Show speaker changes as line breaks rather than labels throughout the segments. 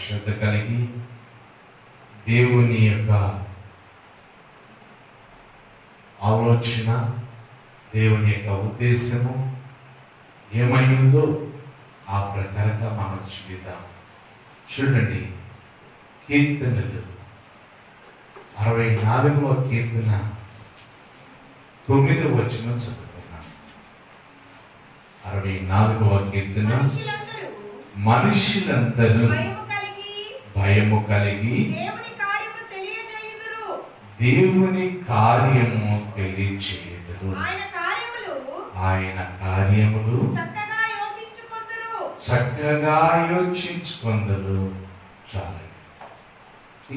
శ్రద్ధ కలిగి దేవుని యొక్క ఆలోచన, దేవుని యొక్క ఉద్దేశము ఏమైందో ఆ ప్రకారంగా మనం జీవితం. చూడండి, కీర్తనలు 64వ కీర్తన 9వ వచనం చదువుతున్నాను. 64వ కీర్తన, మనుషులందరూ భయము కలిగి దేవుని కార్యము తెలియచేయుదురు. ఆయన కార్యములు చక్కగా యోచించుకొందురు. చాలు.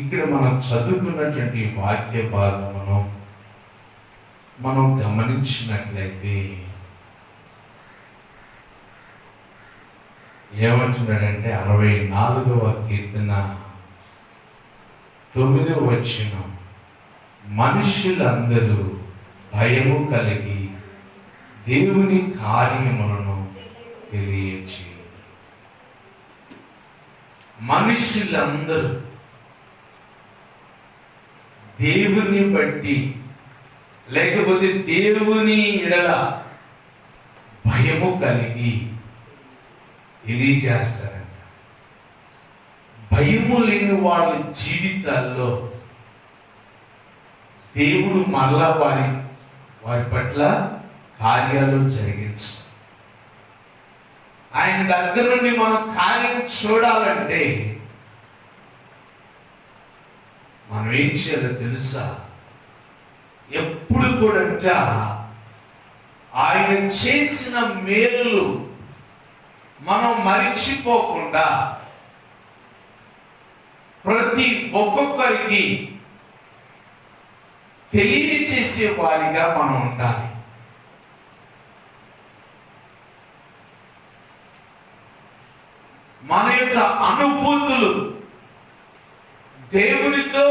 ఇక్కడ మనం చదువుకున్నటువంటి వాక్య భాగమును మనం గమనించినట్లయితే ఏమంటున్నాడంటే 64వ కీర్తన 9వ వచనం, మనుషులందరూ భయము కలిగి దేవుని కార్యములను తెలియచేయు. మనుషులందరూ దేవుని బట్టి లేకపోతే దేవుని ఎడల భయము కలిగి తెలియజేస్తారంట. భయము లేని వాళ్ళ జీవితాల్లో దేవుడు మరలా వారి పట్ల కార్యాలు జరిగించు. ఆయన దగ్గర నుండి మనం కార్యం చూడాలంటే మనం ఏం చేయాలో తెలుసా? ఎప్పుడు కూడా ఆయన చేసిన మేలు మనం మరిచిపోకుండా ప్రతి ఒక్కొక్కరికి తెలియచేసే వారిగా మనం ఉండాలి. మన యొక్క అనుభూతులు, దేవునితో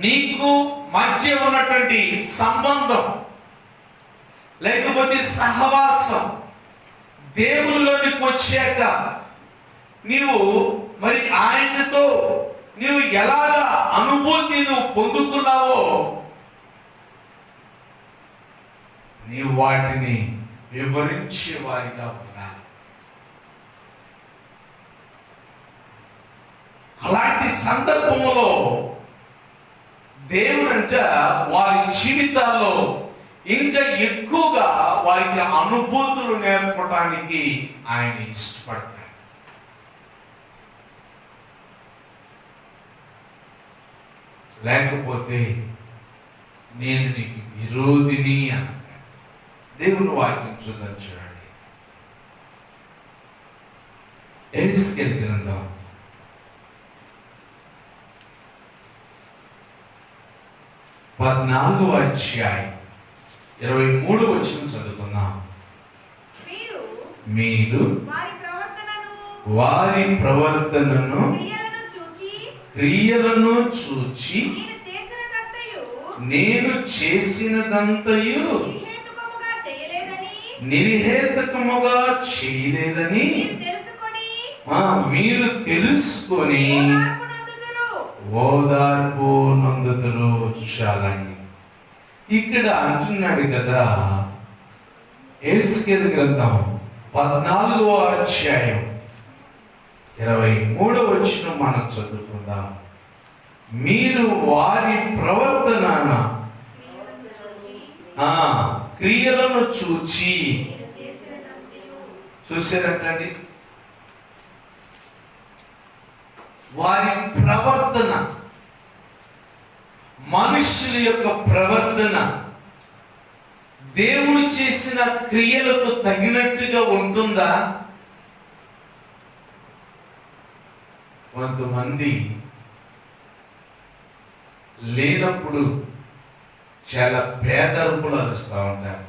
నీకు మధ్య ఉన్నటువంటి సంబంధం లేకపోతే సహవాసం దేవునిలోనికి వచ్చాక నీవు మరి ఆయనతో నీవు ఎలాగా అనుభూతి నువ్వు పొందుకున్నావో నీవు వాటిని వివరించే వారిగా ఉండాలి. అలాంటి సందర్భంలో దేవుడంట వారి జీవితాల్లో ఇంకా ఎక్కువగా వారికి అనుభూతులు నేర్పడానికి ఆయన ఇష్టపడతాడు. లేకపోతే నేను నీకు విరోధిని అంటాడు. దేవుని వాక్యం చూడండి. ఎహెజ్కేలు గ్రంథం 14వ అధ్యాయం 23వ వచనం చదువుకుందాం. మీరు వారి ప్రవర్తనను క్రియలను చూచి నేను చేసినదంతయు నిర్హేతుకముగా చేయలేదని మీరు తెలుసుకొని ఓదార్పు నందుదురు. చాలండి. ఇక్కడ అంటున్నాడు కదా, ఎహెజ్కేలు గ్రంథం 14వ అధ్యాయం 23వ వచనం మనం చదువుకుందాం. మీరు వారి ప్రవర్తన క్రియలను చూసారంటండి. వారి ప్రవర్తన, మనుషుల యొక్క ప్రవర్తన దేవుడు చేసిన క్రియలకు తగినట్టుగా ఉంటుందా? కొంతమంది లేనప్పుడు చాలా పేదరుపులు అరుస్తూ ఉంటారు.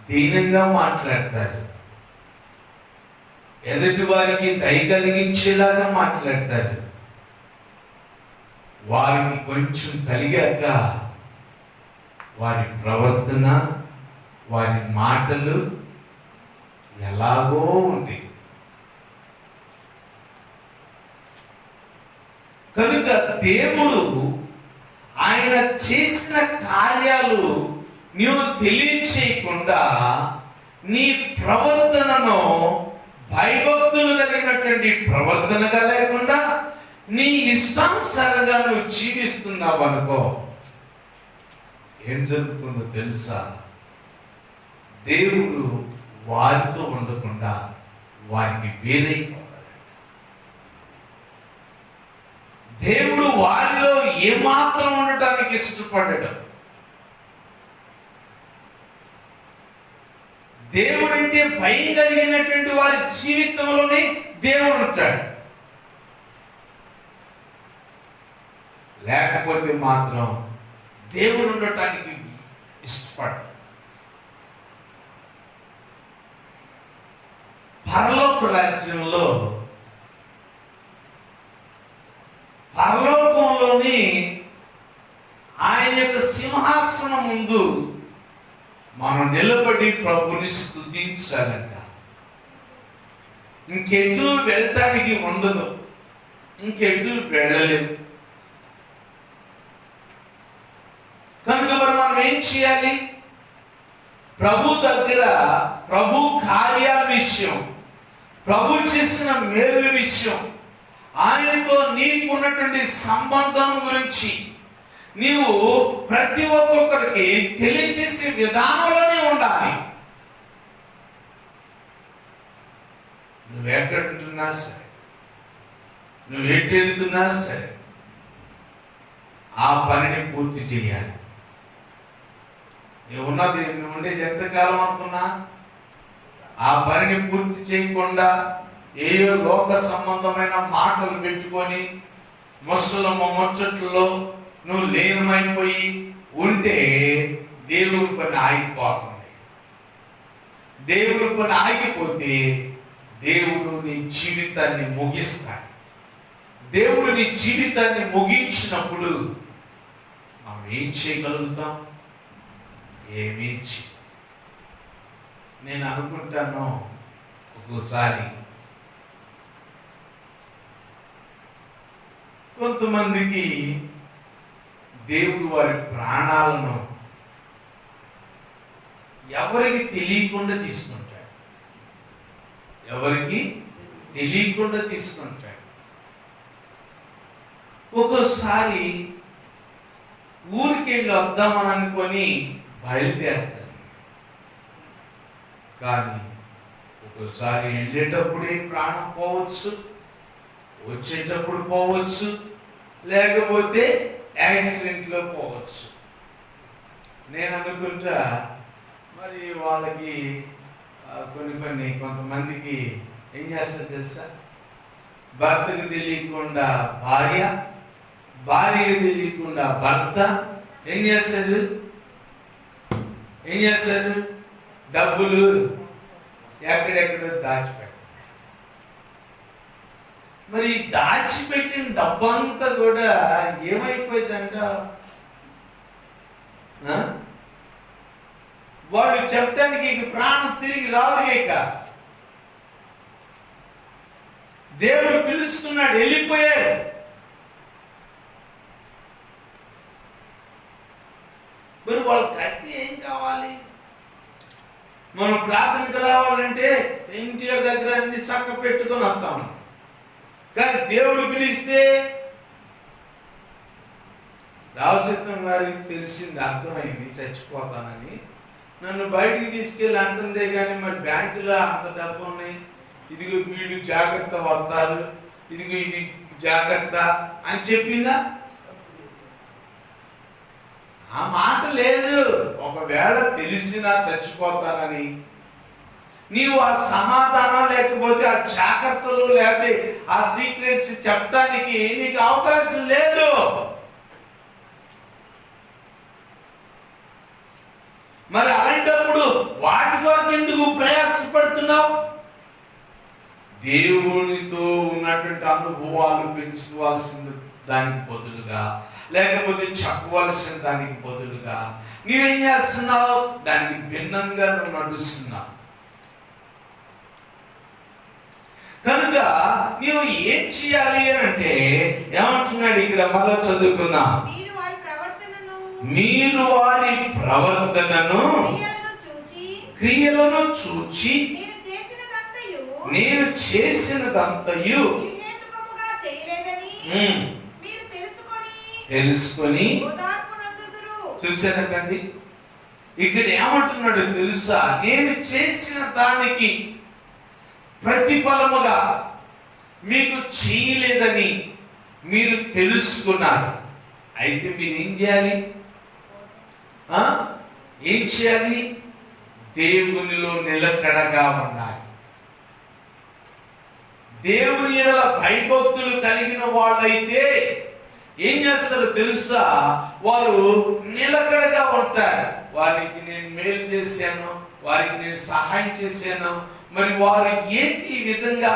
దీనంగా మాట్లాడతారు. ఎదుటి వారికి దయ కలిగించేలాగా మాట్లాడతారు. వారికి కొంచెం కలిగాక వారి ప్రవర్తన, వారి మాటలు ఎలాగో ఉంది. కనుక దేవుడు ఆయన చేసిన కార్యాలు నీవు తెలియచేయకుండా నీ ప్రవర్తనను భయభక్తులు కలిగినటువంటి ప్రవర్తనగా లేకుండా నీ ఇష్టానుసారంగా నువ్వు జీవిస్తున్నావు అనుకో, ఏం జరుగుతుందో తెలుసా? దేవుడు వారితో ఉండకుండా వారికి వేరైపోతాడు. దేవుడు వారిలో ఏమాత్రం ఉండటానికి ఇష్టపడ్డాడు. దేవుడు అంటే భయం కలిగినటువంటి వారి జీవితంలోనే దేవుడు ఉంటాడు. లేకపోతే మాత్రం దేవుడు ఉండటానికి ఇష్టపడ్డాడు. పరలోక రాజ్యంలో పరలోకంలోని ఆయన యొక్క సింహాసనం ముందు మనం నిలబడి ప్రభుని స్తుతించాలంట. ఇంకెటు వెళ్ళటానికి ఉండదు, ఇంకెటు వెళ్ళలేము. కనుక మనం ఏం చేయాలి? ప్రభు దగ్గర ప్రభు కార్యాల విషయం, ప్రభు చేసిన మేలు విషయం, ఆయనతో నీకు ఉన్నటువంటి సంబంధం గురించి నీవు ప్రతి ఒక్కొక్కరికి తెలియజేసే విధానంలోనే ఉండాలి. నువ్వెక్కడుంటున్నా సరే, నువ్వెటు వెళ్తున్నా సరే, ఆ పనిని పూర్తి చేయాలి. నువ్వు ఉండేది ఎంతకాలం అనుకున్నా ఆ పనిని పూర్తి చేయకుండా ఏయో లోక సంబంధమైన మాటలు పెట్టుకొని ముచ్చట్లలో నువ్వు లీనమైపోయి ఉంటే దేవుని పని ఆగిపోతుంది. దేవుని పని ఆగిపోతే దేవుడు నీ జీవితాన్ని ముగిస్తాడు. దేవుడు నీ జీవితాన్ని ముగించినప్పుడు మనం ఏం చేయగలుగుతాం? ఏమీ చేయ. నేను అనుకుంటాను, ఒక్కోసారి కొంతమందికి దేవుడు వారి ప్రాణాలను ఎవరికి తెలియకుండా తీసుకుంటాడు. ఎవరికి తెలియకుండా తీసుకుంటాడు. ఒక్కోసారి ఊరికెళ్ళి వద్దామని అనుకొని బయలుదేరుతాను. కానీ ఒక్కోసారి వెళ్ళేటప్పుడే ప్రాణం పోవచ్చు, వచ్చేటప్పుడు పోవచ్చు, లేకపోతే యాక్సిడెంట్లో పోవచ్చు. నేను అనుకుంటా మరి వాళ్ళకి కొంతమందికి ఏం చేస్తారు తెలుసా? భర్తకు తెలియకుండా భార్య, భార్యకు తెలియకుండా భర్త ఏం చేస్తారు? డబ్బులు ఎక్కడెక్కడో దాచిపెట్టారు. మరి దాచిపెట్టిన డబ్బంతా కూడా ఏమైపోయిందంట? వాడు చెప్పడానికి ఇక ప్రాణం తిరిగి రాదు. ఇక దేవుడు పిలుస్తున్నాడు, వెళ్ళిపోయాడు. మరి వాళ్ళకి అయితే ఏం కావాలి? మనం ప్రార్థనకు రావాలంటే ఇంటి దగ్గర అన్ని చక్క పెట్టుకొని వస్తాము. కానీ దేవుడు పిలిస్తే రావసత్వం గారికి తెలిసింది, అర్థమైంది చచ్చిపోతానని. నన్ను బయటికి తీసుకెళ్ళి అంటుందే కానీ మరి బ్యాంకులో అంత డబ్బు ఉన్నాయి, ఇదిగో వీళ్ళు జాగ్రత్త వస్తారు, ఇదిగో ఇది జాగ్రత్త అని చెప్పిందా? ఆ మాట లేదు. ఒకవేళ తెలిసినా చచ్చిపోతానని నీవు ఆ సమాధానం లేకపోతే ఆ జాగ్రత్తలు లేకపోతే ఆ సీక్రెట్స్ చెప్పడానికి నీకు అవకాశం లేదు. మరి అలాంటప్పుడు వాటి కొరకు ఎందుకు ప్రయాసపడుతున్నావు? దేవునితో ఉన్నటువంటి అనుభవాలు పెంచుకోవాల్సిన దానికి బదులుగా, లేకపోతే చెప్పవలసిన దానికి బదులుగా నువ్వేం చేస్తున్నావు? దానికి భిన్నంగా నువ్వు నడుస్తున్నావు. కనుక నీవు ఏం చేయాలి అని అంటే ఏమంటున్నాడు ఇక్కడ, మళ్ళీ చదువుకుందాం. మీరు వారి ప్రవర్తనను క్రియలను చూచి నేను చేసినదంతయు తెలుసుకొని. చూసానండి ఇక్కడ ఏమంటున్నాడు తెలుసా, నేను చేసిన దానికి ప్రతిఫలముగా మీకు చేయలేదని మీరు తెలుసుకున్నారు. అయితే మీరు ఏం చేయాలి? ఏం చేయాలి? దేవునిలో నిలకడగా ఉండాలి. దేవుని యెడల భయభక్తులు కలిగిన వాళ్ళైతే ఏం చేస్తారో తెలుసా, వారు నిలకడగా ఉంటారు. వారికి నేను మేలు చేశాను, వారికి నేను సహాయం చేశాను, మరి వారు ఏంటి ఈ విధంగా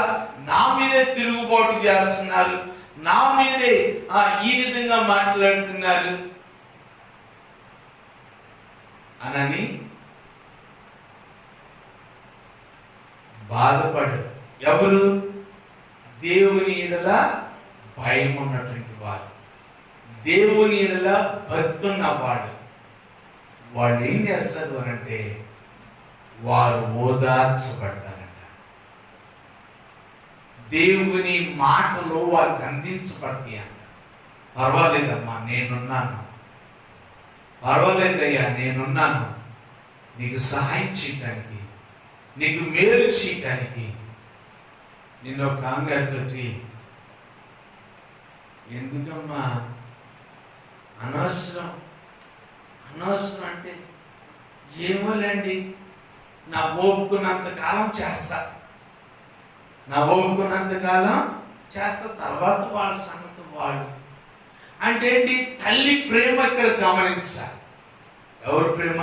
నా మీదే తిరుగుబాటు చేస్తున్నారు, నా మీదే ఈ విధంగా మాట్లాడుతున్నారు అనని బాధపడు. ఎవరు? దేవుని యెడల భయం ఉన్నటువంటి వాడు, దేవుని యెడల భక్తి ఉన్నవాడు. వాళ్ళు ఏం చేస్తారు అనంటే వారు ఓదార్చబడతారంట. దేవుని మాటలు వారికి అందించబడతాయి అంట. పర్వాలేదమ్మా నేనున్నాను, పర్వాలేదయ్యా నేనున్నాను, నీకు సహాయం చేయటానికి, నీకు మేలు చేయటానికి. నిన్న ఒక ఆంగారితోటి, ఎందుకమ్మా అనవసరం అనవసరం అంటే, ఏమోలేండి నా ఓపుకున్నంత కాలం చేస్తా, నా ఓపుకున్నంత కాలం చేస్తా, తర్వాత వాళ్ళ సంగతి వాళ్ళు. అంటే ఏంటి? తల్లి ప్రేమ ఇక్కడ గమనించాలి. ఎవరి ప్రేమ?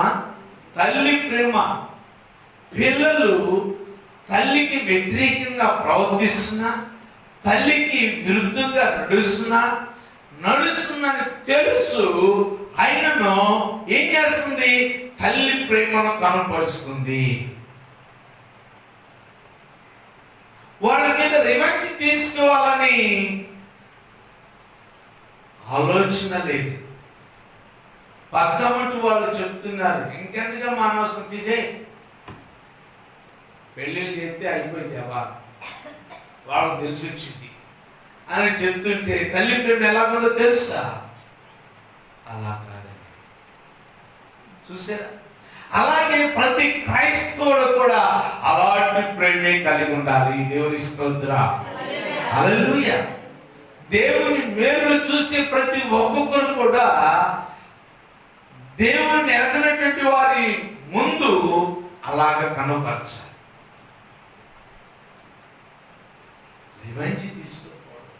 తల్లి ప్రేమ. పిల్లలు తల్లికి వ్యతిరేకంగా ప్రవర్తిస్తున్నా, తల్లికి విరుద్ధంగా నడుస్తుందని తెలుసు, అయినను ఏం చేస్తుంది? తల్లి ప్రేమను కనపరుస్తుంది. వాళ్ళ మీద రివెంజ్ తీసుకోవాలని ఆలోచన లేదు. పక్కమట్టు వాళ్ళు చెప్తున్నారు, ఇంకెందుగా మానవసరం తీసే, పెళ్ళిళ్ళు చేస్తే అయిపోయింది వాళ్ళకి తెలిసి వచ్చింది అని చెప్తుంటే తల్లి ప్రేమ ఎలాగుందో తెలుసా? అలా కాదండి. చూసారా? అలాగే ప్రతి క్రైస్తవుడు కూడా అలాంటి ప్రేమే కలిగి ఉండాలి. దేవుని స్తోత్రం, హల్లెలూయా. దేవుని మేలు చూసి ప్రతి ఒక్కొక్కరు కూడా దేవుని ఎరగనటువంటి వారి ముందు అలాగ కనపరచాలి. రివెంజ్ తీసుకోకూడదు,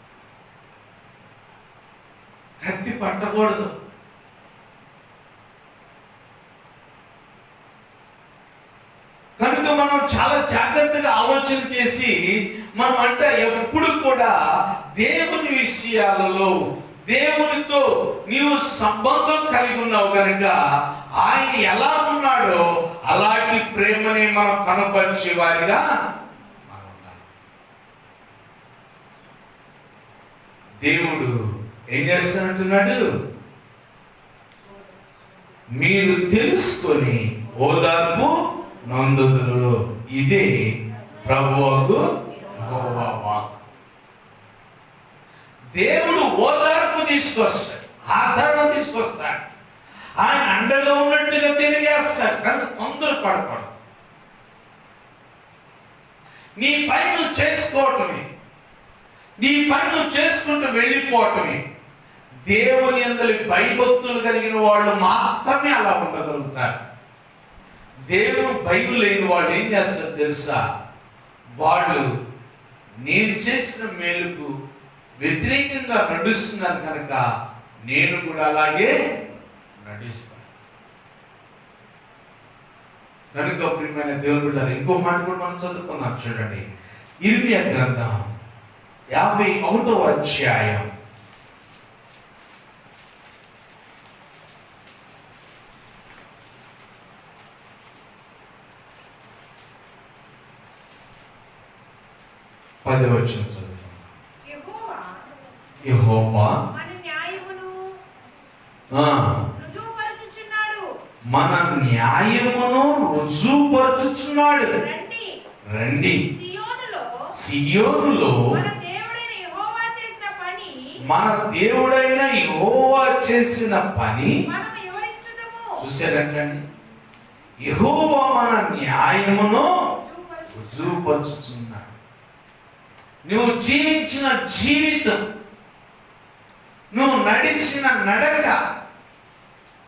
కత్తి పట్టకూడదు. కనుక మనం చాలా జాగ్రత్తగా ఆలోచన చేసి మనం అంటే ఎప్పుడు కూడా దేవుని విషయాలలో దేవునితో నీవు సంబంధం కలిగి ఉన్నావు కనుక ఆయన ఎలా ఉన్నాడో అలాంటి ప్రేమని మనం కనపరిచే వారిగా మనం ఉండాలి. దేవుడు ఏం చేస్తానంటున్నాడు? మీరు తెలుసుకొని ఓదార్పు నందుదురు, ఇదే ప్రభువుకు యెహోవా వాక్కు. దేవుడు ఓదార్పు తీసుకొస్తాడు, ఆదరణ తీసుకొస్తాడు, ఆయన అండగా ఉన్నట్టుగా తెలియజేస్తాడు. కానీ తొందరపడకూడదు. నీ పని నువ్వు చేసుకోవటమే, నీ పని నువ్వు చేసుకుంటూ వెళ్ళిపోవటమే. దేవుని యందు భయభక్తులు కలిగిన వాళ్ళు మాత్రమే అలా ఉండగలుగుతారు. దేవుడు భయం లేని వాళ్ళు ఏం చేస్తారు తెలుసా? వాళ్ళు నేను చేసిన మేలుకు వ్యతిరేకంగా నడుస్తున్నారు కనుక నేను కూడా అలాగే నడుస్తాను. కనుక ప్రియమైన దేవుని బిడ్డలారా, ఇంకో మాట కూడా మనం చదువుకుందాం. చూడండి, ఇర్మియా గ్రంథం 51వ అధ్యాయం 51 10వ చదువుతాం.
యెహోవా
యెహోవా
మన న్యాయమును
ఆ
రుజువుపరచుచున్నాడు.
మన న్యాయమును రుజువుపరచుచున్నాడు.
రండి,
రండి,
సియోనులో
సియోనులో
మన దేవుడైన యెహోవా చేసిన పని
మన దేవుడైన యెహోవా చేసిన పని
మనం వివరించుదాము.
చూసారంటండి. యెహోవా మన న్యాయమును
రుజువుపరచు-
రుజువుపరచుచున్నాడు. నువ్వు జీవించిన జీవితం, నువ్వు నడిచిన నడక,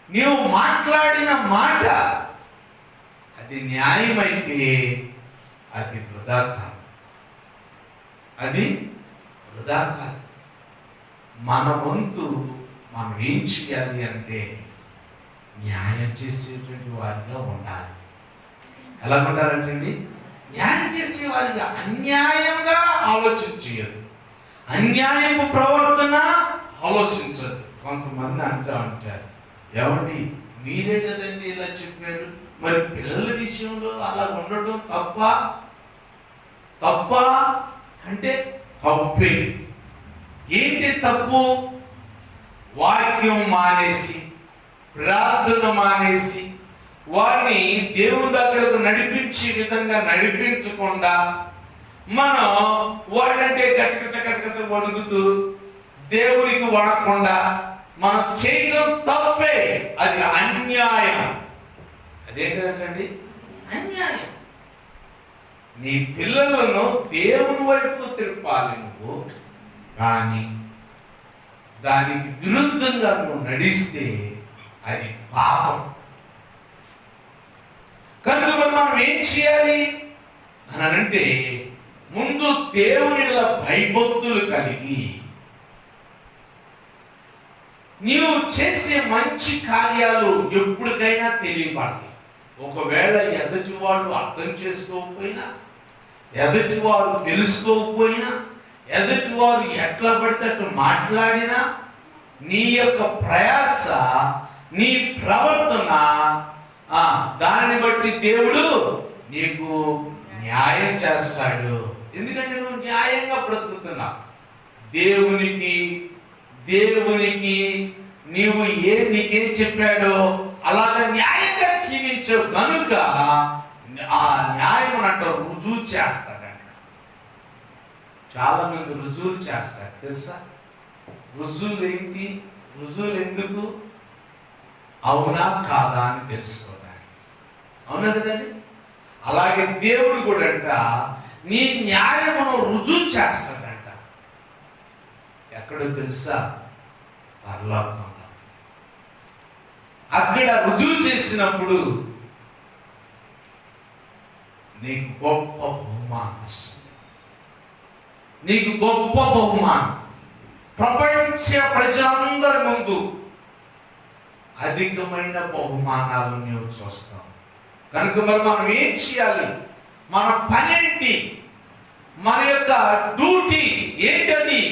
నీవు మాట్లాడిన మాట అది న్యాయమైతే అది వృధా కాదు. అది వృధా కాదు. మన వంతు మనం ఏం చేయాలి అంటే న్యాయం చేసేటువంటి వారిగా ఉండాలి. ఎలా ఉండాలంటే న్యాయం చేసే వారిగా, అన్యాయంగా ఆలోచన చేయదు, అన్యాయపు ప్రవర్తన ఆలోచించదు. కొంతమంది అంటూ ఉంటారు, ఏమండి మీరే కదండి ఇలా చెప్పారు, మరి పిల్లల విషయంలో అలా ఉండటం తప్ప తప్ప అంటే తప్పే. ఏంటి తప్పు? వాక్యం మానేసి, ప్రార్థన మానేసి, వారిని దేవుని దగ్గరకు నడిపించే విధంగా నడిపించకుండా మనం వాళ్ళంటే కచకచ కచకచ వణుకుతూ దేవునికి వణకుండా మనం చేయడం తప్పే. అది అన్యాయం. అదేంటండి అన్యాయం. నీ పిల్లలను దేవుని వైపు తిప్పాలి నువ్వు, కానీ దానికి విరుద్ధంగా నువ్వు నడిస్తే అది పాపం. కనుక మరి మనం ఏం చేయాలి అని అంటే, ముందు దేవునిలో భయభక్తులు కలిగి నీవు చేసే మంచి కార్యాలు ఎప్పటికైనా తెలియబడాలి. ఒకవేళ ఎదుటివాడు అర్థం చేసుకోకపోయినా, ఎదుటివారు తెలుసుకోకపోయినా, ఎదుటివారు ఎట్లా పడితే అట్లా మాట్లాడినా, నీ యొక్క ప్రయాస, నీ ప్రవర్తన, దాన్ని బట్టి దేవుడు నీకు న్యాయం చేస్తాడు. ఎందుకంటే నువ్వు న్యాయంగా బ్రతుకుతున్నావు. దేవునికి నీవు నీకేం చెప్పాడో అలాగ న్యాయంగా జీవించవు కనుక ఆ న్యాయం అంట రుజువు చేస్తాడంట. చాలా మంది రుజువులు చేస్తారు తెలుసా? రుజువులు ఏంటి? రుజువులు ఎందుకు? అవునా కాదా అని తెలుసుకోవడానికి. అవునా కదండి? అలాగే దేవుడు కూడా అంట నీ న్యాయమును రుజువు చేస్తాడంట. ఎక్కడో తెలుసా? పరలోకంలో. అక్కడ రుజువు చేసినప్పుడు నీకు గొప్ప బహుమానం వస్తుంది. నీకు గొప్ప బహుమానం. ప్రపంచ ప్రజలందరి ముందు అధికమైన బహుమానాలు నీవు చూస్తావు. కనుక మరి మనం ఏం చేయాలి? మన పని ఏంటి? మన యొక్క డ్యూటీ ఏంటది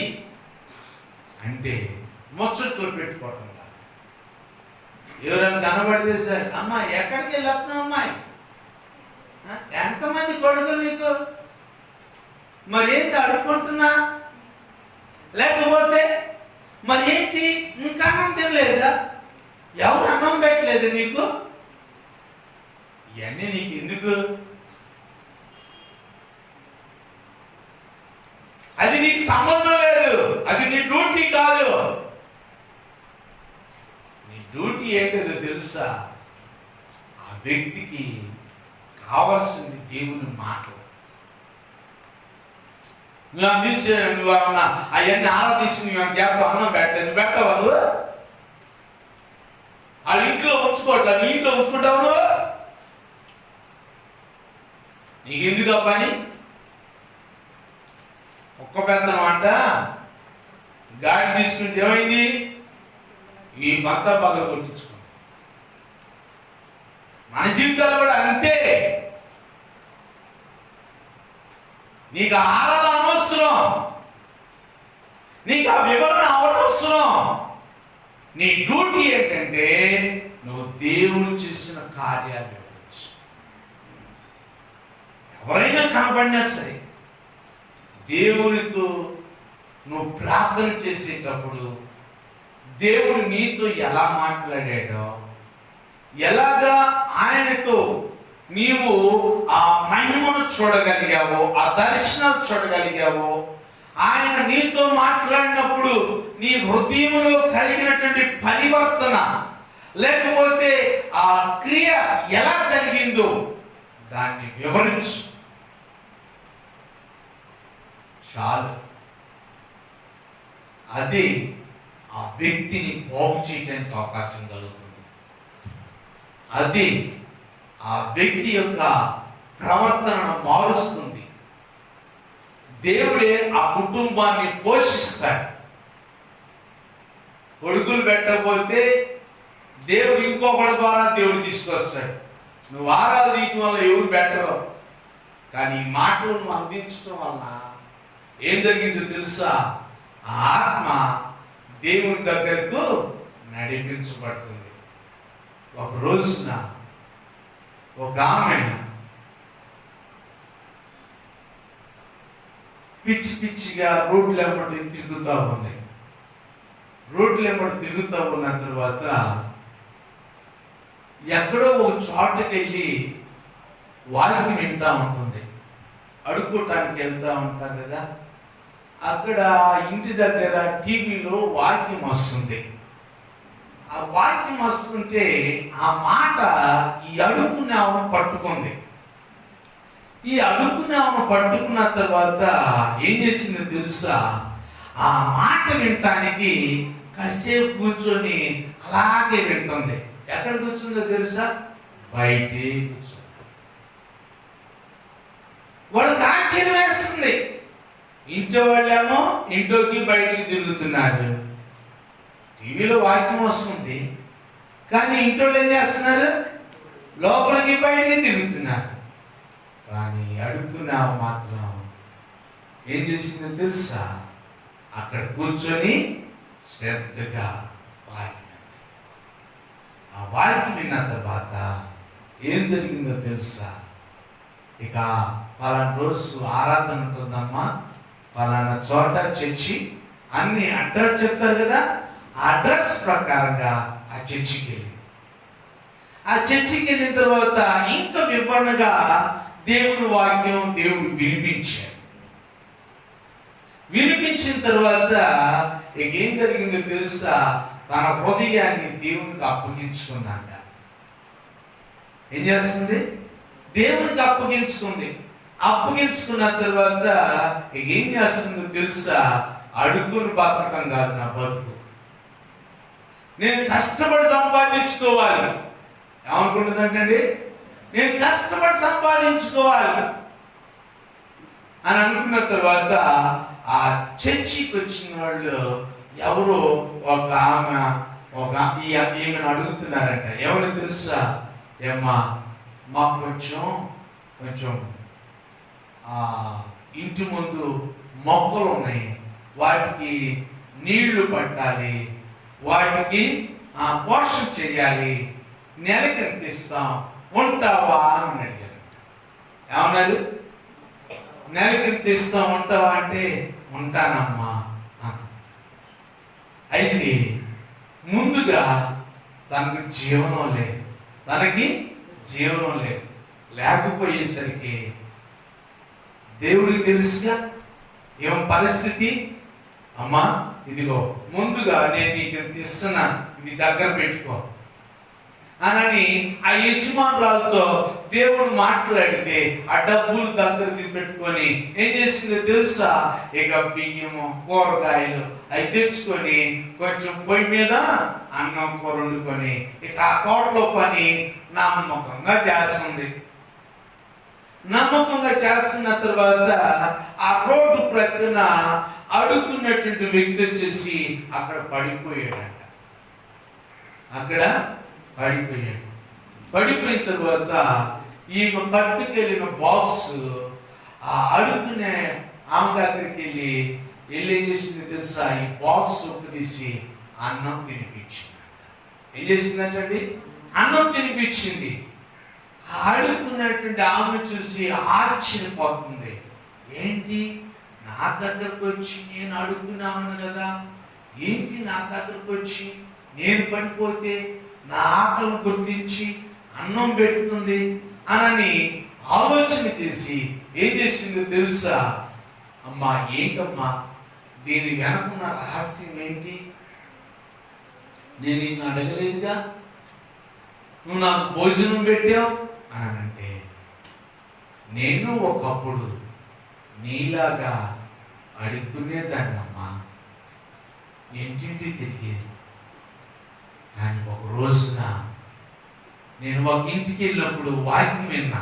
అంటే ముచ్చట్లు పెట్టుకోవటం. ఎవరైనా కనబడితే సార్, అమ్మాయి ఎక్కడికి వెళ్ళొస్తున్నావు అమ్మాయి? ఎంతమంది కొడుకులు నీకు? మరి ఏంటి అడుక్కుంటున్నా? లేకపోతే మరి ఏంటి ఇంకా అన్నం తినలేదా? ఎవరు అన్నం పెట్టలేదు నీకు? ఇవన్నీ నీకు ఎందుకు? అది నీకు సంబంధం లేదు. అది నీ డ్యూటీ కాదు. నీ డ్యూటీ ఏంటో తెలుసా? ఆ వ్యక్తికి కావాల్సింది దేవుని మాటలు. నువ్వు అందించే, నువ్వేమన్నా అవన్నీ ఆరాధించి నువ్వు చేత అన్నం పెట్టలేదు. నువ్వు పెట్టవా? నువ్వు వాళ్ళ ఇంట్లో ఉంచుకోవట్లా, నీ ఇంట్లో ఉంచుకుంటావు నువ్వు? నీకెందుకు ఆ పని? ఒక్క పెద్దనం అంట గాడి తీసుకుంటే ఏమైంది? ఈ భర్త బాగా కొట్టించుకుంది. మన జీవితాలు కూడా అంతే. నీకు ఆరాధన అనవసరం, నీకు ఆ వివరణ అవనవసరం. నీ డ్యూటీ ఏంటంటే నువ్వు దేవుడు చేసిన కార్యాలు ఎవరైనా కనబడినా సరే, దేవునితో నువ్వు ప్రార్థన చేసేటప్పుడు దేవుడు నీతో ఎలా మాట్లాడాడో, ఎలాగా ఆయనతో నీవు ఆ మహిమను చూడగలిగావో, ఆ దర్శనాలు చూడగలిగావో, ఆయన నీతో మాట్లాడినప్పుడు నీ హృదయంలో కలిగినటువంటి పరివర్తన, లేకపోతే ఆ క్రియ ఎలా జరిగిందో దాన్ని వివరించు. చాలు. అది ఆ వ్యక్తిని బాగు చేయడానికి అవకాశం కలుగుతుంది. అది ఆ వ్యక్తి యొక్క ప్రవర్తనను మారుస్తుంది. దేవుడే ఆ కుటుంబాన్ని పోషిస్తాడు. కొడుకులు పెట్టకపోతే దేవుడు ఇంకొకరి ద్వారా దేవుడు తీసుకొస్తాడు. నువ్వు వారాలు తీయటం వల్ల ఎవరు బెటరు, కానీ ఈ మాటలు నువ్వు అందించడం వలన ఏం జరిగిందో తెలుసా? ఆ ఆత్మ దేవుని దగ్గరకు నడిపించబడుతుంది. ఒక రోజున ఒక ఆమె పిచ్చి పిచ్చిగా రోడ్లు ఎమ్మటి తిరుగుతూ ఉంది. రోడ్లు ఎమ్మటి తిరుగుతూ ఉన్న తర్వాత ఎక్కడో ఒక చోటకి వెళ్ళి వాక్యం వింటూ ఉంటుంది. అడుక్కోటానికి వెళ్తూ ఉంటారు కదా, అక్కడ ఇంటి దగ్గర టీవీలో వాక్యం వస్తుంది. ఆ వాక్యం వస్తుంటే ఆ మాట ఈ అడుక్కునేవను పట్టుకుంది. ఈ అడుక్కునేవను పట్టుకున్న తర్వాత ఏం చేసిందో తెలుసా? ఆ మాట వినటానికి కాసేపు కూర్చొని అలాగే వింటుంది. ఎక్కడ కూర్చుందో తెలుసా? బయటే కూర్చుంది. వాళ్ళకి ఆశ్చర్యం వేస్తుంది. ఇంట్లో వాళ్ళేమో ఇంట్లోకి బయటికి తిరుగుతున్నారు, టీవీలో వాక్యం వస్తుంది, కానీ ఇంట్లో ఏం చేస్తున్నారు? లోపలికి బయటికి తిరుగుతున్నారు. కానీ అడుగుతున్నావు మాత్రం ఏం చేసిందో తెలుసా? అక్కడ కూర్చొని శ్రద్ధగా వాక్యం. ఆ వాక్యం విన్న తర్వాత ఏం జరిగిందో తెలుసా? ఇక పలానా రోజు ఆరాధన ఉంటుందమ్మా, పలానా చోట చర్చి, అన్ని అడ్రస్ చెప్తారు కదా, ఆ అడ్రస్ ప్రకారంగా ఆ చర్చికి వెళ్ళింది. ఆ చర్చికి వెళ్ళిన తర్వాత ఇంకా వివరణగా దేవుని వాక్యం దేవుడు వినిపించాడు. వినిపించిన తర్వాత ఇక ఏం జరిగిందో తెలుసా? తన హృదయాన్ని దేవునికి అప్పగించుకుందంట. ఏం చేస్తుంది? దేవునికి అప్పగించుకుంది. అప్పగించుకున్న తర్వాత ఏం చేస్తుందో తెలుసా? అడుగుని బతకం కాదు నా బతుకు, నేను కష్టపడి సంపాదించుకోవాలి. ఏమనుకుంటుందంటండి? నేను కష్టపడి సంపాదించుకోవాలి అని అనుకున్న తర్వాత ఆ చర్చికి వచ్చిన వాళ్ళు ఎవరో ఒక ఆమె ఈమెను అడుగుతున్నారంట. ఎవరు తెలుసా? ఏమ్మా, మాకు కొంచెం ఇంటి ముందు మొక్కలు ఉన్నాయి, వాటికి నీళ్లు పట్టాలి, వాటికి పోషణ చేయాలి, నెలకి ఎంత ఇస్తాం, ఉంటావా అని అడిగారు. ఏమన్నారు? నెలకి ఎంత ఇస్తాం, ఉంటావా అంటే ఉంటానమ్మా. అయితే ముందుగా తనకి జీవనం లేదు, లేకపోయేసరికి దేవుడికి తెలుసుగా ఏం పరిస్థితి. అమ్మా, ఇదిగో ముందుగా నేను నీకు ఇస్తున్నాను, ఇవి దగ్గర పెట్టుకో అని ఆ యజమానురాలతో దేవుడు మాట్లాడితే ఆ డబ్బులు దగ్గర పెట్టుకొని ఏం చేసిందో తెలుసా? ఇక బియ్యము, కూరగాయలు అవి తెచ్చుకొని కొంచెం పొయ్యి మీద అన్నం కూర వండుకొని ఇక ఆ తోటలో పని నమ్మకంగా చేస్తుంది. నమ్మకంగా చేస్తున్న తర్వాత ఆ రోడ్డు ప్రక్కన అడుగుతున్నటువంటి వ్యక్తి వచ్చేసి అక్కడ పడిపోయాడంట. పడిపోయిన తర్వాత ఈమె పట్టుకెళ్ళిన బాక్స్ ఆ అడుగునే ఆమె దగ్గరికి వెళ్ళి ఏం చేసింది తెలుసా? ఈ బాక్స్ తీసి అన్నం తినిపించింది. ఏం చేసిందంటండి? అన్నం తినిపించింది. అడుగుతున్నటువంటి ఆమె చూసి ఆశ్చర్యపోతుంది. ఏంటి, నా దగ్గరకు వచ్చి నేను అడుగుతున్నాను కదా, ఏంటి నా దగ్గరకు వచ్చి నేను పడిపోతే నా ఆకలిని గుర్తించి అన్నం పెడుతుంది అని ఆలోచన చేసి ఏం చేసిందో తెలుసా? అమ్మా ఏంటమ్మా దీని వెనకున్న రహస్యం ఏంటి? నేను నిన్ను అడగలేదుగా, నువ్వు నాకు భోజనం పెట్టావు అని అంటే, నేను ఒకప్పుడు నీలాగా అడుక్కునేదాన్నమ్మా, ఇంటింటి తిరిగేది. కానీ ఒక రోజున నేను ఒక ఇంటికి వెళ్ళినప్పుడు వాక్యం విన్నా.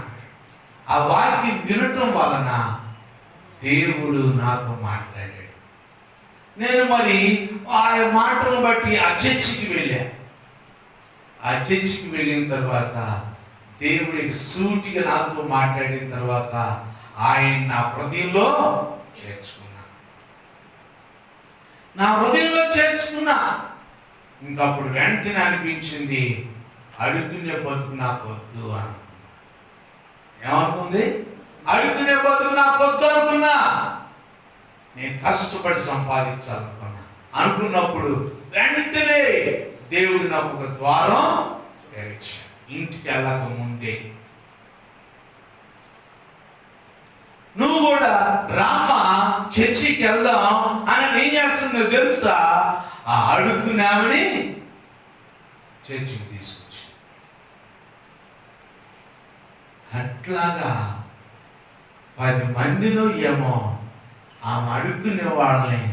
ఆ వాక్యం వినటం వలన దేవుడు నాతో మాట్లాడాడు. నేను మరి ఆ మాటలు బట్టి ఆ చర్చికి వెళ్ళా. ఆ చర్చికి వెళ్ళిన తర్వాత దేవుడికి సూటిగా నాతో మాట్లాడిన తర్వాత ఆయన నా హృదయంలో చేర్చుకున్నా. ఇంకప్పుడు వెంటనే అనిపించింది, అడుగునే బతుకు నాకు వద్దు అని. ఏమనుకుంది? అడుగునే బతుకు నాకు వద్దు అనుకున్నా. నేను కష్టపడి సంపాదించాలనుకున్నా. అనుకున్నప్పుడు వెంటనే దేవుడు నాకు ఒక ద్వారం తెరిచాడు. ఇంటికి వెళ్ళక ముందే, నువ్వు కూడా రామా చర్చికి వెళ్దాం అని ఏం చేస్తుందో తెలుసా? ఆ అడుగునామని చర్చికి తీసుకొచ్చి, అట్లాగా 10 మందిలో ఏమో ఆమె అడుక్కునే వాళ్ళని,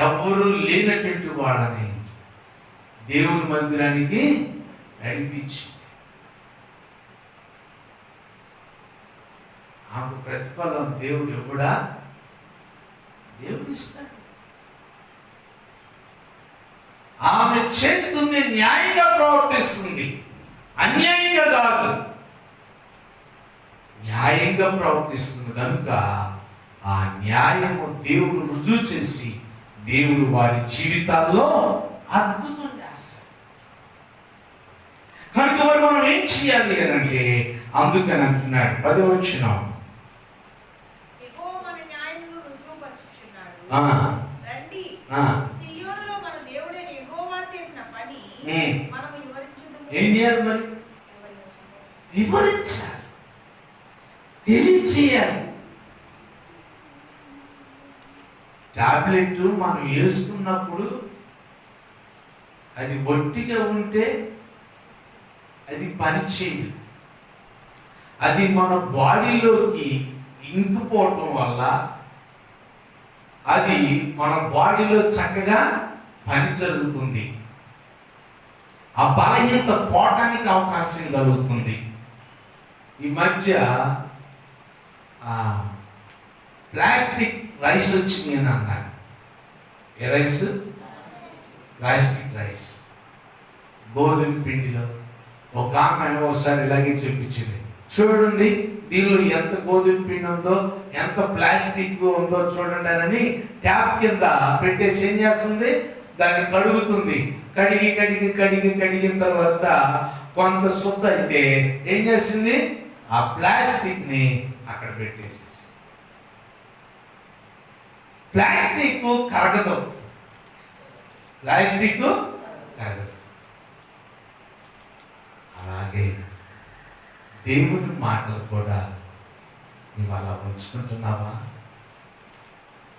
ఎవరు లేనటువంటి వాళ్ళని దేవుని మందిరానికి నడిపించి ఆమెకు ప్రతిఫలం దేవుడు ఇవ్వడా? దేవుడు ఇస్తాడు. ఆమె చేస్తుంది న్యాయంగా ప్రవర్తిస్తుంది, అన్యాయంగా కాదు, న్యాయంగా ప్రవర్తిస్తుంది కనుక ఆ న్యాయము దేవుడు రుజువు చేసి దేవుడు వారి జీవితాల్లో అద్భుతం చేస్తాడు. కనుక మరి మనం ఏం చేయాలి అని అంటే, అందుకని అంటున్నాడు 10వ వచనం, ఏం చేయాలి మరి? వివరించాలి, తెలియచేయాలి. టాబ్లెట్ మనం వేసుకున్నప్పుడు అది ఒట్టిగా ఉంటే అది పనిచేయదు. అది మన బాడీలోకి ఇంకిపోవటం వల్ల అది మన బాడీలో చక్కగా పని జరుగుతుంది. ఆ బలహీనత పోవటానికి అవకాశం కలుగుతుంది. ఈ మధ్య ప్లాస్టిక్ రైస్ వచ్చింది అని అన్నాడు. ఏ రైస్? Plastic rice. గోధుమ పిండిలో ఒక ఆమె ఒకసారి ఇలాగే చెప్పించింది, చూడండి దీనిలో ఎంత గోధుమ పిండి ఉందో, ఎంత ప్లాస్టిక్ ఉందో చూడండి అని ట్యాప్ కింద పెట్టేసి ఏం చేస్తుంది? దాన్ని కడుగుతుంది. కడిగిన తర్వాత కొంత శుద్ధ అయితే ఏం చేసింది? ఆ ప్లాస్టిక్ ని అక్కడ పెట్టేసేసి. ప్లాస్టిక్ కరగదు, కరగదు. అలాగే దేవుని మాటలు కూడా నీవు అలా ఉంచుకుంటున్నావా?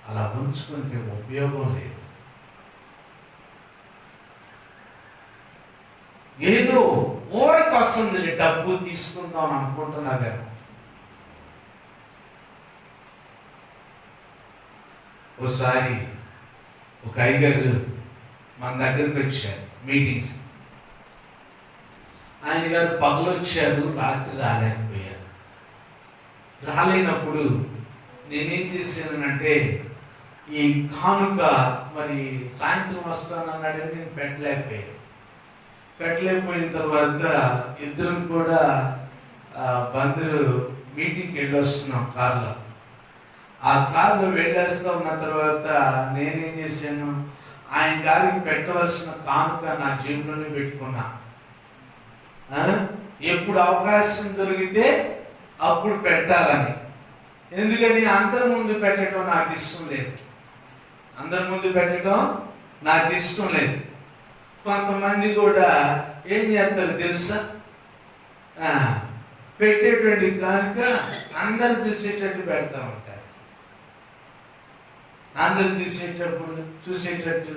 అలా ఉంచుకుంటే ఉపయోగం లేదు. ఏదో ఓడికి వస్తుంది, డబ్బు తీసుకుందాం అనుకుంటున్నా కదా. ఒకసారి ఒక అయ్యగారు మన దగ్గరికి వచ్చారు మీటింగ్స్. ఆయన గారు పగలు వచ్చారు, రాత్రి రాలేకపోయారు. రాలేనప్పుడు నేనేం చేశానంటే, ఈ కానుక మరి సాయంత్రం వస్తానన్నాడని నేను పెట్టలేకపోయిన తర్వాత ఇద్దరం కూడా బంధువులు మీటింగ్కి వెళ్ళి వస్తున్నాం కార్లో. ఆ కార్లో వెళ్ళేస్తా ఉన్న తర్వాత నేనేం చేశాను, ఆయన గారికి పెట్టవలసిన కానుక నా జేబులోనే పెట్టుకున్నా. ఎప్పుడు అవకాశం దొరికితే అప్పుడు పెట్టాలని. ఎందుకని అందరి ముందు పెట్టడం నాకు ఇష్టం లేదు. అందరి ముందు పెట్టడం నాకు ఇష్టం లేదు. కొంతమంది కూడా ఏం చేస్తారు తెలుసా, పెట్టేటువంటి కనుక అందరు చూసేటట్టు పెడతా ఉంటారు. అందరు చూసేటట్టు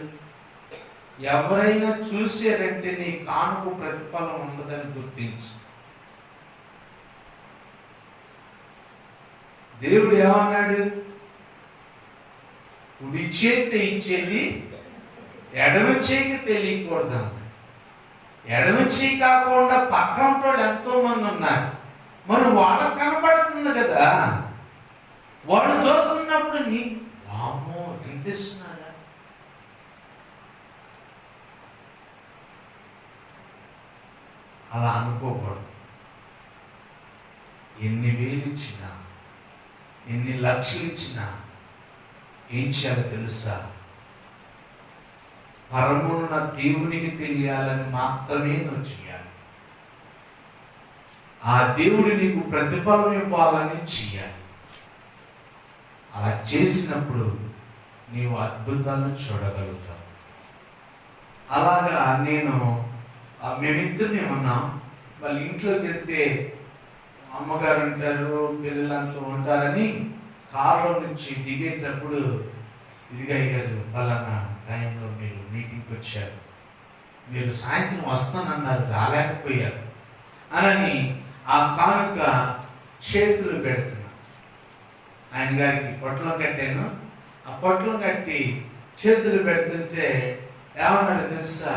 ఎవరైనా చూసారంటే నీ కానుక ప్రతిఫలం ఉండదని గుర్తించు. దేవుడు ఏమన్నాడు? కుడి చేతి ఇచ్చేది ఎడమ చేయికి తెలియకూడదు అన్నాడు. ఎడమ చేయి కాకుండా పక్కన వాళ్ళు ఎంతో మంది ఉన్నారు. మరి వాళ్ళకు కనబడుతుంది కదా, వాళ్ళు చూస్తున్నప్పుడు నీ వామ్మో ఎంత ఇస్తున్నాడా. అలా అనుకోకూడదు. ఎన్ని వేలు ఇచ్చినా, ఎన్ని లక్షలు ఇచ్చినా ఏం చేయాలో తెలుసా? పరమున్న దేవునికి తెలియాలని మాత్రమే నువ్వు చేయాలి. ఆ దేవుడు నీకు ప్రతిఫలం ఇవ్వాలని చేయాలి. అలా చేసినప్పుడు నీవు అద్భుతాలను చూడగలుగుతావు. అలాగా మేమిద్దరిని ఉన్నాం. వాళ్ళ ఇంట్లోకి వెళ్తే అమ్మగారు ఉంటారు, పిల్లలంతా ఉంటారని కారులో నుంచి దిగేటప్పుడు, ఇదిగా అయ్యారు పలానా టైంలో మీరు మీటింగ్కి వచ్చారు, మీరు సాయంత్రం వస్తానన్నారు రాలేకపోయారు అని ఆ కానుక చేతులు పెడుతున్నా. ఆయన గారికి పొట్టలో కట్టాను. ఆ పొట్టలో కట్టి చేతులు పెడుతుంటే ఏమన్నాడు తెలుసా?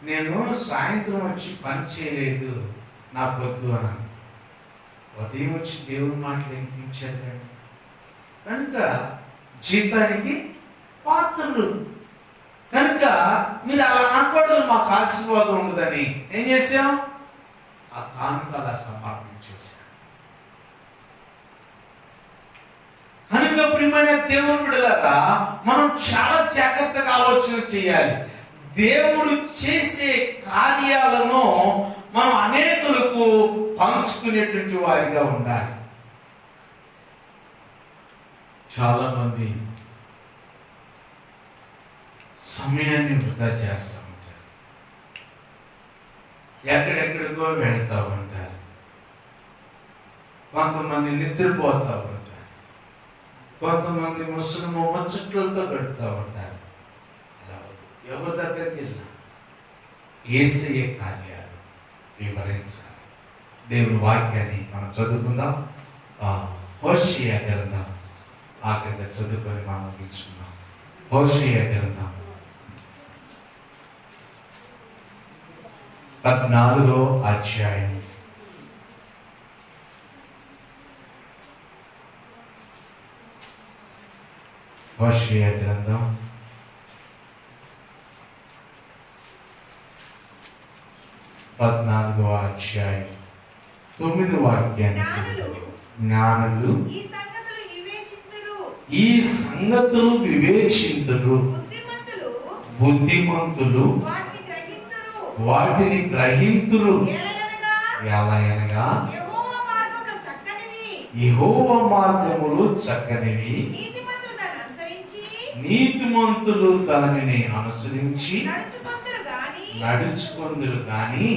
నేను సాయంత్రం వచ్చి పని చేయలేదు, నా పొద్దు అన్నాను. ఉదయం వచ్చి దేవుని మాటలు వినిపించారు కానీ కనుక జీతానికి పాత్రలు కనుక మీరు అలా అనకూడదు, మాకు ఆశీర్వాదం ఉండదని ఏం చేసాం? ఆ కానుక అలా సమర్పించేసాం. కనుక ప్రియమైన దేవుని బిడ్డలారా, మనం చాలా జాగ్రత్తగా ఆలోచన చేయాలి. దేవుడు చేసే కార్యాలను మనం అనేకులకు పంచుకునేటువంటి వారిగా ఉండాలి. చాలా మంది సమయాన్ని వృధా చేస్తూ ఉంటారు, ఎక్కడెక్కడికో వెళ్తూ ఉంటారు, కొంతమంది నిద్రపోతూ ఉంటారు, కొంతమంది ముస్లిం ముచ్చట్లతో పెడుతూ ఉంటారు. ఎవరి దగ్గరికి వెళ్ళినా యేసయ్య కార్యాలు వివరించాలి. దేవుని వాక్యాన్ని మనం చదువుకుందాం. హోషేయ గ్రంథం ఆఖరిగా చదువుకొని మనం ముగించుకుందాం. హోషేయ గ్రంథం 14వ అధ్యాయం హోషేయ గ్రంథం 14వ అధ్యాయం 9వ వాక్యాన్ని చదువుతాం. జ్ఞానులు ఈ సంగతులు వివేచింతురు, బుద్ధిమంతులు వాటిని గ్రహింతురు. ఎలాగనగా యెహోవా మార్గములు చక్కనివి, నీతిమంతులు దానిని అనుసరించి నడుచుకొందురు గాని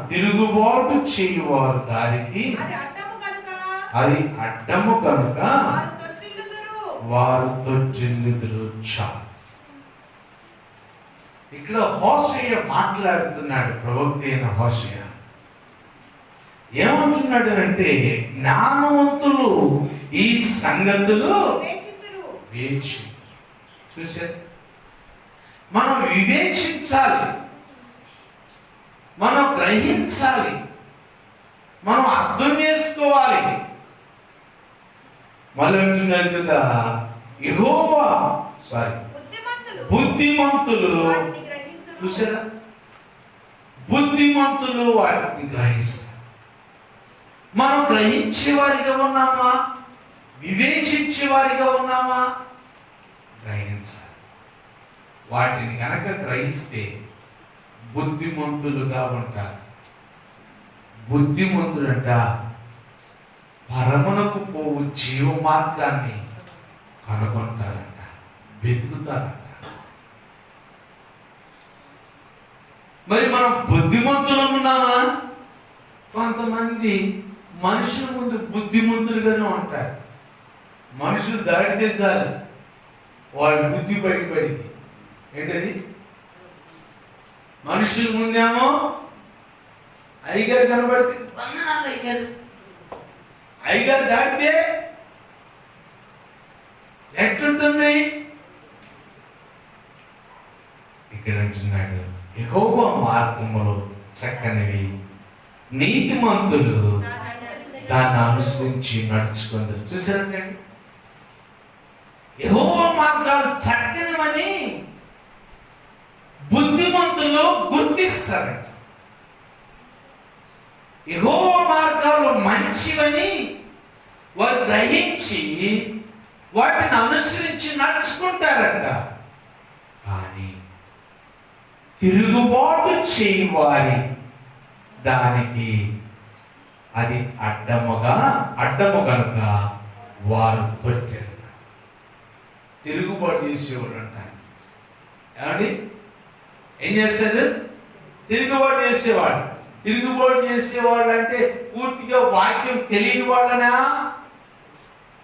తిరుగుబాటు చేయువారు దారికి అది అడ్డము కనుక వారు తొట్టిల్లుదురు. చాలు. ఇక్కడ హోషేయ మాట్లాడుతున్నాడు. ప్రవక్త అయిన హోషేయ ఏమంటున్నాడు అంటే, జ్ఞానవంతులు ఈ సంగతులు వేచి చూసారు. మనం వివేచించాలి, మనం గ్రహించాలి, మనం అర్థం చేసుకోవాలి. మళ్ళీ అంటున్నారు కదా, యెహోవా బుద్ధిమంతులు చూసారా, బుద్ధిమంతులు వాటిని గ్రహిస్తారు. మనం గ్రహించే వారిగా ఉన్నామా? వివేచించే వారిగా ఉన్నామా? గ్రహించాలి. వాటిని కనుక గ్రహిస్తే బుద్ధిమంతులుగా ఉంటారు. బుద్ధిమంతుడంట పరమునకు పోవు జీవ మార్గాన్ని కనుగొంటారంట, వెతుకుతారంట. మరి మనం బుద్ధిమంతులమున్నామా? కొంతమంది మనుషుల ముందు బుద్ధిమంతులుగానే ఉంటారు. మనుషులు దాటితే చాలు వాళ్ళ బుద్ధి బయటపడింది. ఏంటది? మనుషుల ముందేమో అయ్యగారు కనబడితే అయ్యగారు దాటితే ఎట్లుంటుంది? ఇక్కడ అంటున్నాడు, యెహోవా మార్గములో చక్కనివి, నీతిమంతులు దాన్ని అనుసరించి నడుచుకుంటారు. చూసారండి, యెహోవా మార్గాలు చక్కనివని బుద్ధిమంతులు గుర్తిస్తారంట. యెహోవా మార్గాలు మంచివని వారు గ్రహించి వాటిని అనుసరించి నడుచుకుంటారంట. కానీ తిరుగుబాటు చేయవారి దానికి అది అడ్డము కనుక వారు తొట్టారు. తిరుగుబాటు చేసేవాళ్ళు అంటారు. ఏమండి? ఏం చేస్తారు? తిరుగుబాటు చేసేవాళ్ళు. తిరుగుబాటు చేసేవాళ్ళు అంటే పూర్తిగా వాక్యం తెలియని వాళ్ళనా?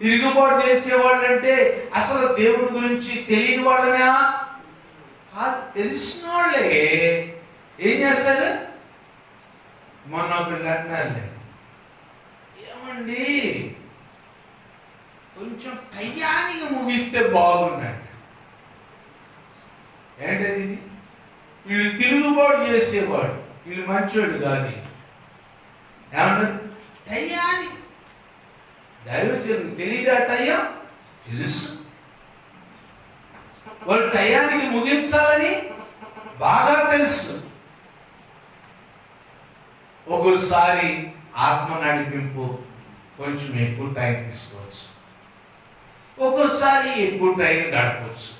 తిరుగుబాటు చేసేవాళ్ళు అంటే అసలు దేవుని గురించి తెలియని వాళ్ళనా? తెలిసిన వాళ్ళే ఏం చేస్తారు? మొన్న ఒకళ్ళు అంటున్నారులే, ఏమండి కొంచెం టయానికి ముగిస్తే బాగున్నాడు. ఏంటది? వీళ్ళు తిరుగుబాటు చేసేవాడు, వీళ్ళు మంచోడు కాదు. ఏమంటారు? టయానికి దైవజనులకు తెలియదా? టయ్యం తెలుసు. వాళ్ళు టయానికి ముగించాలని బాగా తెలుసు. ఒక్కోసారి ఆత్మ నడిపింపు కొంచెం ఎక్కువ టైం తీసుకోవచ్చు, ఒక్కోసారి ఎక్కువ టైం గడపవచ్చు.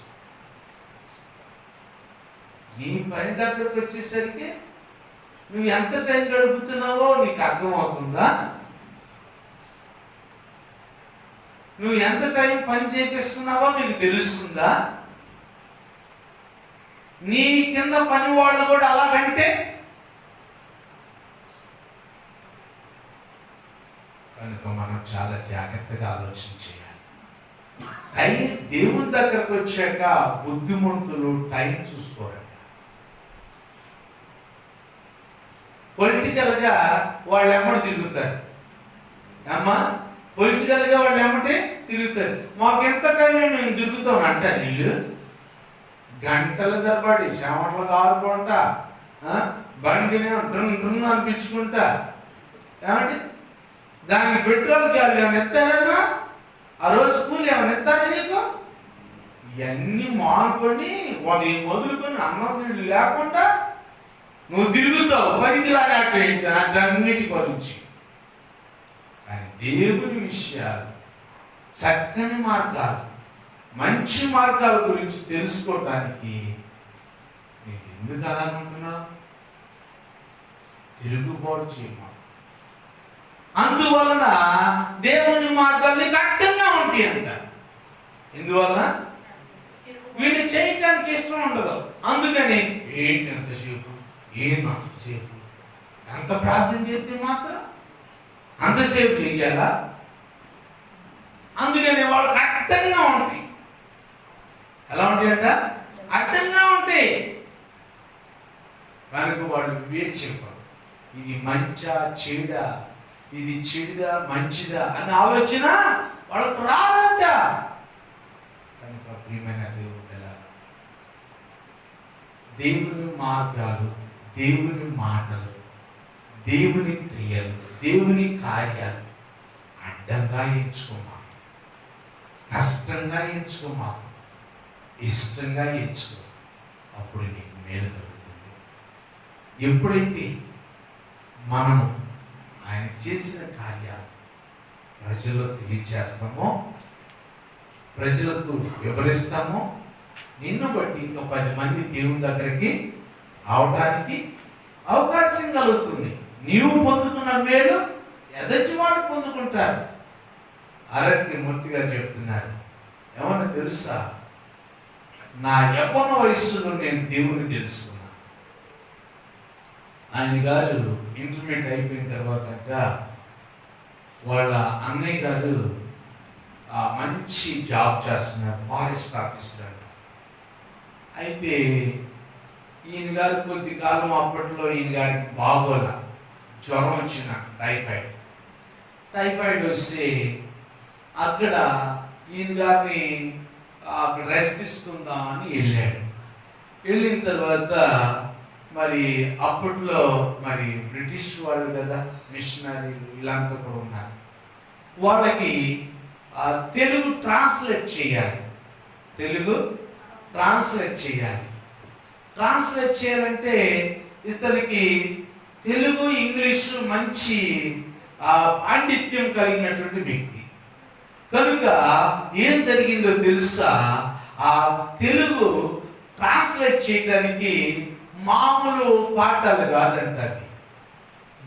నీ పని దగ్గరకు వచ్చేసరికి నువ్వు ఎంత టైం గడుపుతున్నావో నీకు అర్థమవుతుందా? నువ్వు ఎంత టైం పని చేపిస్తున్నావో నీకు తెలుస్తుందా? నీ కింద పని వాళ్ళు కూడా అలాగంటే కనుక మనం చాలా జాగ్రత్తగా ఆలోచన చేయాలి. టైం దేవుని దగ్గరకు వచ్చాక బుద్ధిమంతులు టైం చూసుకోరండి. పొలిటికల్గా వాళ్ళు ఎమ్మడి తిరుగుతారు. అమ్మా, పొలిటికల్గా వాళ్ళు ఎమ్మటే తిరుగుతారు. మాకు ఎంత టైం మేము తిరుగుతాం అంటారు. వీళ్ళు గంటల తరబడి చెమటలు కారుకుంటా, బండిని డ్రున్ డ్రున్ అనిపించుకుంటా, ఏమంటే దానికి పెట్రోల్కి వాళ్ళు ఏమైనా ఎత్తారన్నా? ఆ రోజు స్కూల్ ఏమైనా ఎత్తారా నీకు? ఇవన్నీ మానుకొని ఉదయం వదులుకొని అన్నం నీళ్ళు లేకుండా నువ్వు తిరుగుతావు. పనికి రానట్టు గురించి. కానీ దేవుని విషయాలు, చక్కని మార్గాలు, మంచి మార్గాల గురించి తెలుసుకోవటానికి నీకు ఎందుకు అలాగుంటున్నావు? తిరుగుబాటు చేయమా. అందువలన దేవుని మార్గాలు నీకు అడ్డంగా ఉంటాయి అంట. ఎందువలన? వీళ్ళు చేయటానికి ఇష్టం ఉండదు. అందుకని ఏంటి ఎంతసేపు, అంతసేపు, ఎంత ప్రార్థన చేస్తే మాత్రం అంతసేపు చెయ్యాలా? అందుకని వాళ్ళకి అడ్డంగా ఉంటాయి. ఎలా ఉంటాయంట? అడ్డంగా ఉంటాయి. కనుక వాళ్ళు వివేచింపరు. ఇది మంచా చెడా, ఇది చెడుదా మంచిదా అన్న ఆలోచన వాళ్ళకు రాదంట. కనుక ప్రియమైన దేవుని మార్గాలు, దేవుని మాటలు, దేవుని క్రియలు, దేవుని కార్యాలు అడ్డంగా ఎంచుకోమా, కష్టంగా ఎంచుకోమా, ఇష్టంగా ఎంచుకో. అప్పుడు నీకు మేలు కలుగుతుంది. ఎప్పుడైతే మనము ఆయన చేసిన కార్యాలు ప్రజల్లో తెలియచేస్తామో, ప్రజలకు వివరిస్తామో, నిన్ను బట్టి ఇంకా 10 మంది దేవుని దగ్గరికి అవడానికి అవకాశం కలుగుతుంది. నీవు పొందుకున్న మేలు ఎదటి వాడు పొందుకుంటారు. అరటి మూర్తి గారు చెప్తున్నారు, ఏమన్నా తెలుసా, నా యవ్వన వయస్సులో నేను దేవుని తెలుసుకున్నాను. ఆయన గారు ఇంటర్మీడియట్ అయిపోయిన తర్వాత వాళ్ళ అన్నయ్య గారు మంచి జాబ్ చేస్తున్నారు, ఫారెస్ట్ ఆఫీసర్. అయితే ఈయన గారు కొద్ది కాలం అప్పట్లో ఈయన గారికి బాగోల, జ్వరం వచ్చిన టైఫాయిడ్ వస్తే అక్కడ ఈయన గారిని అక్కడ రెస్ట్ తీసుకుందామని వెళ్ళాడు. వెళ్ళిన తర్వాత మరి అప్పట్లో మరి బ్రిటిష్ వాళ్ళు కదా, మిషనరీలు వీళ్ళంతా కూడా ఉన్నారు. వాళ్ళకి తెలుగు ట్రాన్స్లేట్ చేయాలి. ట్రాన్స్లేట్ చేయాలంటే ఇతనికి తెలుగు ఇంగ్లీషు మంచి పాండిత్యం కలిగినటువంటి వ్యక్తి కనుక ఏం జరిగిందో తెలుసా, ఆ తెలుగు ట్రాన్స్లేట్ చేయడానికి మామూలు పాఠాలు కాదంట, అది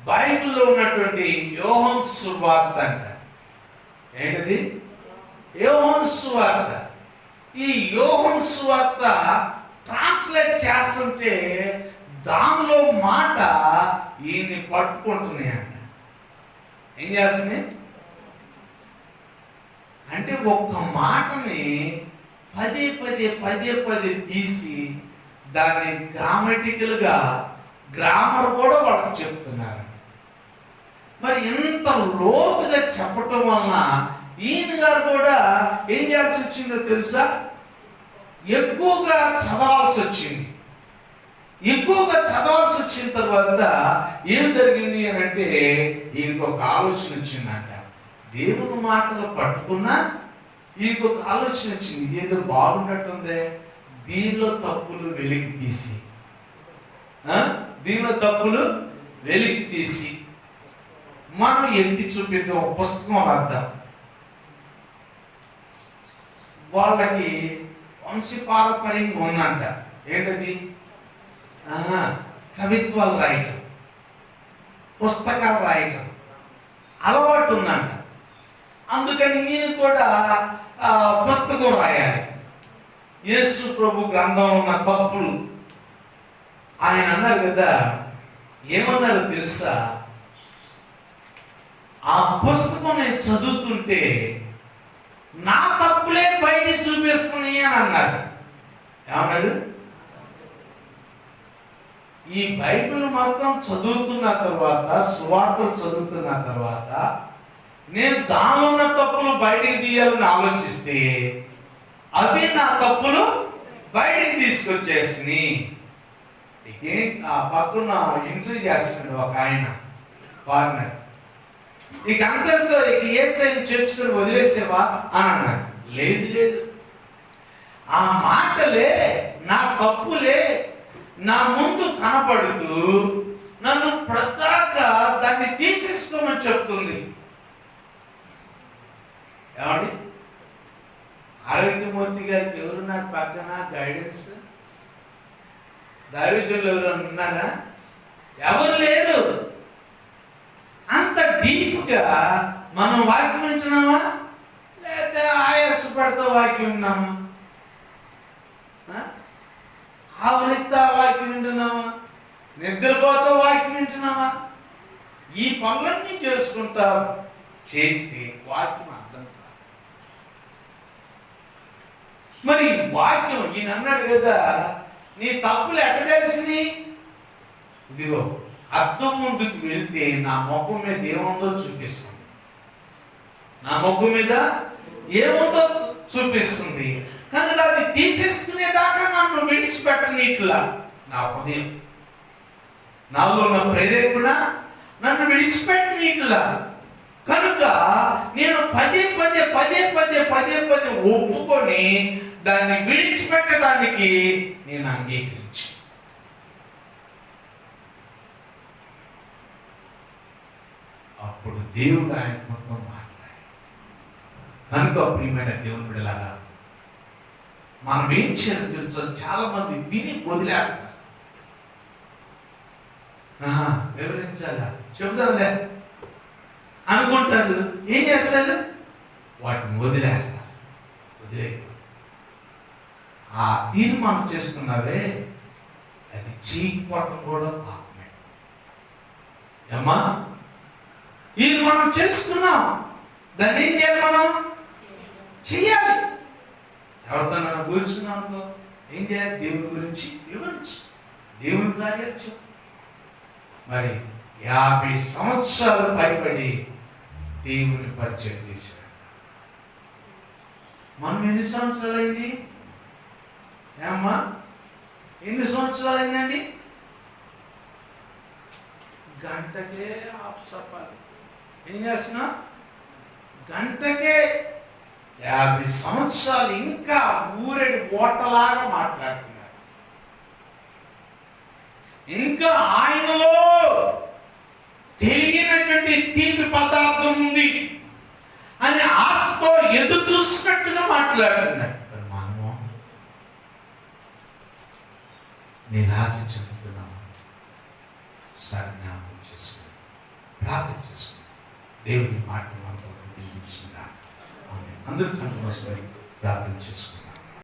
బైబిల్లో ఉన్నటువంటి యోహాను సువార్త అంట. ఏంటది? యోహాను సువార్త. ఈ యోహాను సువార్త ట్రాన్స్లేట్ చేస్తుంటే దానిలో మాట ఈయన్ని పట్టుకుంటున్నాయంట. ఏం చేస్తున్నాయి అంటే ఒక్క మాటని పదే తీసి దాన్ని గ్రామర్ కూడా వాళ్ళకి చెప్తున్నారు. మరి ఇంత లోతుగా చెప్పటం వలన ఈయన గారు కూడా ఏం చేయాల్సి వచ్చిందో తెలుసా, ఎక్కువగా చదవాల్సి వచ్చింది. వచ్చిన తర్వాత ఏం జరిగింది అని అంటే ఈయనకు ఒక ఆలోచన వచ్చిందంట. దేవుని మాటలు పట్టుకున్నా ఈయనకు ఒక ఆలోచన వచ్చింది, ఇదేదో బాగున్నట్టుందే, దీనిలో తప్పులు వెలికి తీసి మనం ఎత్తి చూపిద్దాం, పుస్తకం రాద్దాం. వాళ్ళకి వంశపారపర్యంగా ఉందంట. ఏంటది? కవిత్వాలు రాయటం, పుస్తకాలు రాయటం అలవాటు ఉందంట. అందుకని ఈయన కూడా పుస్తకం రాయాలి. యేసు ప్రభు గ్రంథంలో ఉన్న తప్పులు ఆయన అన్నారు కదా, ఏమన్నారు తెలుసా, ఆ పుస్తకం నేను చదువుతుంటే నా తప్పులే బయట చూపిస్తున్నాయి అని అన్నారు. ఏమన్నారు? ఈ బైబిల్ మొత్తం చదువుతున్న తర్వాత, సువార్తలు చదువుతున్న తర్వాత నేను దానిలో ఉన్న తప్పులు బయటికి తీయాలని ఆలోచిస్తే అవి నా తప్పులు బయటికి తీసుకొచ్చేసినాయి. ఆ పక్కన ఇంటర్వ్యూ చేస్తున్నాడు ఒక ఆయన ఫారినర్. ఇక అందరితో యేసయ్యను చేర్చుకొని వదిలేసేవా అని అన్నాడు. లేదు, ఆ మాటలే నా తప్పులే నా ముందు కనపడుతూ నన్ను ప్రతాక దాన్ని తీసేసుకోమని చెప్తుంది. ఏమండి? ఆరోగ్యమూర్తి గారికి ఎవరు నాకు పక్కన గైడెన్స్? దైవజనులు ఎవరు ఉన్నారా? ఎవరు లేరు. అంత డీప్గా మనం వాక్యం వింటున్నామా, లేదా ఆయాసపడుతూ వాక్యం విన్నామా? ఆవలితో వాక్యం వింటున్నావా, నిద్రపోతూ వాక్యం వింటున్నావా? ఈ పనులన్నీ చేసుకుంటా చేస్తే వాక్యం అర్థం కాదు. మరి వాక్యం ఈయన అన్నాడు కదా, నీ తప్పులు ఎట్ట తెలిసినాయి? ఇదిగో అర్థం ముందుకు వెళ్తే నా ముఖం మీద ఏముందో చూపిస్తుంది. కానీ అది తీసేసుకునేదాకా నన్ను విడిచిపెట్టనీట్లా నా హృదయం, నాలో ఉన్న ప్రేరేపణ నన్ను విడిచిపెట్టనీట్లా. కనుక నేను పదే ఒప్పుకొని దాన్ని విడిచిపెట్టడానికి నేను అంగీకరించి, అప్పుడు దేవుడు ఆయన మొత్తం మాట్లాడి. కనుక ప్రియమైన దేవుని బిడ్డలారా, మనం ఏం చేయాలో తెలుసు, చాలా మంది విని వదిలేస్తారు. వివరించాలా, చెబుదాంలే అనుకుంటారు. ఏం చేస్తాడు? వాటిని వదిలేస్తారు. వదిలేయకూడదు. ఆ తీర్మానం చేసుకున్నావే, అది చీకిపోవటం కూడా పాపమే. ఏమ్మా, తీర్మానం చేసుకున్నాం, దాన్ని ఏం చేయాలి? మనం చెయ్యాలి. ఎవరితో నన్ను కూర్చున్నాను ఏం చేయాలి? దేవుని గురించి వివరించు, దేవుని కార్యాలు చెప్పు. మరి 50 సంవత్సరాలు పైబడి దేవుని పరిచయం చేశాడు. మనం ఎన్ని సంవత్సరాలు అయింది? ఏమ్మా, ఎన్ని సంవత్సరాలు అయిందండి? గంటకే ఆప్సపాలి. ఏం చేస్తున్నా? గంటకే 50 సంవత్సరాలు ఇంకా ఊరేడు ఓటలాగా మాట్లాడుతున్నారు. ఇంకా ఆయనలో తెలియనటువంటి తీపి పదార్థం ఉంది అని ఆశతో ఎదురు చూసినట్టుగా మాట్లాడుతున్నాడు. మనము నేను ఆశ చెందుతున్నాను. ఒకసారి జ్ఞాపకం చేస్తాను, ప్రార్థన చేస్తాను. దేవుని మాట మనతో దీవించుగా. అందరూ కంటి ప్రార్థన చేసుకుంటాం.